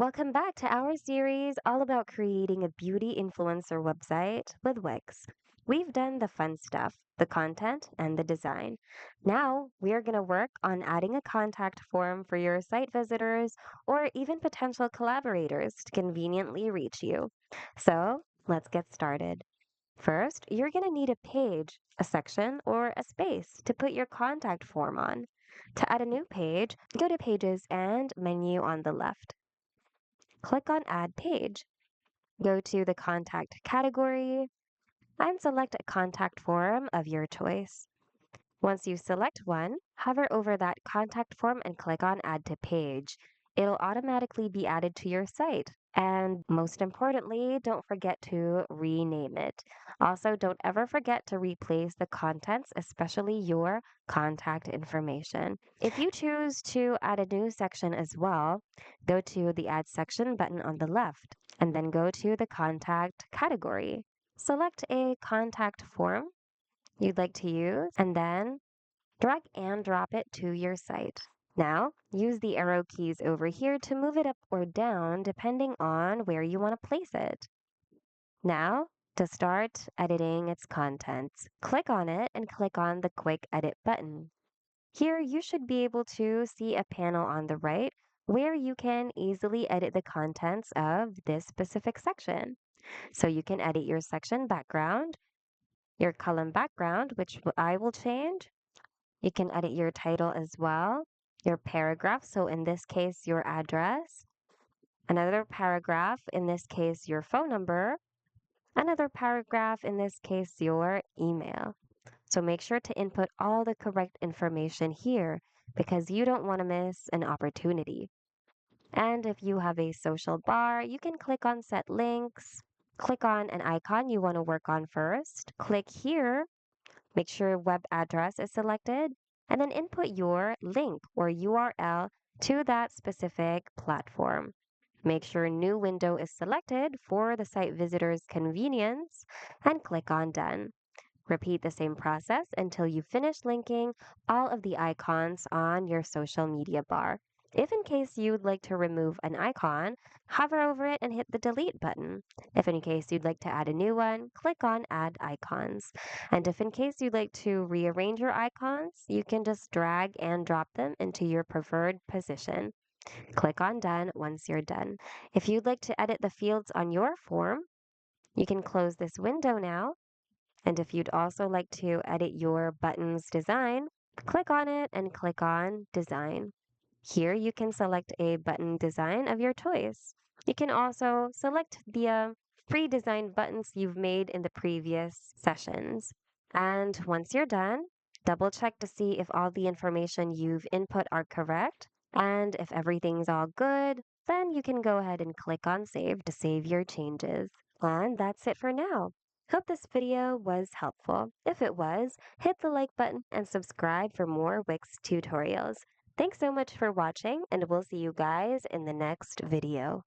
Welcome back to our series all about creating a beauty influencer website with Wix. We've done the fun stuff, the content, and the design. Now we're going to work on adding a contact form for your site visitors or even potential collaborators to conveniently reach you. So let's get started. First, you're going to need a page, a section, or a space to put your contact form on. To add a new page, go to Pages and Menu on the left. Click on Add Page. Go to the Contact category and select a contact form of your choice. Once you select one, hover over that contact form and click on Add to Page. It'll automatically be added to your site. And most importantly, don't forget to rename it. Also, don't ever forget to replace the contents, especially your contact information. If you choose to add a new section as well, go to the Add Section button on the left and then go to the Contact category. Select a contact form you'd like to use and then drag and drop it to your site. Now, use the arrow keys over here to move it up or down depending on where you want to place it. Now, to start editing its contents, click on it and click on the Quick Edit button. Here, you should be able to see a panel on the right where you can easily edit the contents of this specific section. So you can edit your section background, your column background, which I will change. You can edit your title as well, your paragraph, so in this case, your address, another paragraph, in this case, your phone number, another paragraph, in this case, your email. So make sure to input all the correct information here because you don't want to miss an opportunity. And if you have a social bar, you can click on Set Links, click on an icon you want to work on first, click here. Make sure web address is selected and then input your link or URL to that specific platform. Make sure new window is selected for the site visitor's convenience and click on done. Repeat the same process until you finish linking all of the icons on your social media bar. If in case you'd like to remove an icon, hover over it and hit the delete button. If in case you'd like to add a new one, click on add icons. And if in case you'd like to rearrange your icons, you can just drag and drop them into your preferred position. Click on done once you're done. If you'd like to edit the fields on your form, you can close this window now. And if you'd also like to edit your button's design, click on it and click on Design. Here you can select a button design of your choice. You can also select the pre-designed buttons you've made in the previous sessions. And once you're done, double check to see if all the information you've input are correct. And if everything's all good, then you can go ahead and click on Save to save your changes. And that's it for now. Hope this video was helpful. If it was, hit the like button and subscribe for more Wix tutorials. Thanks so much for watching, and we'll see you guys in the next video.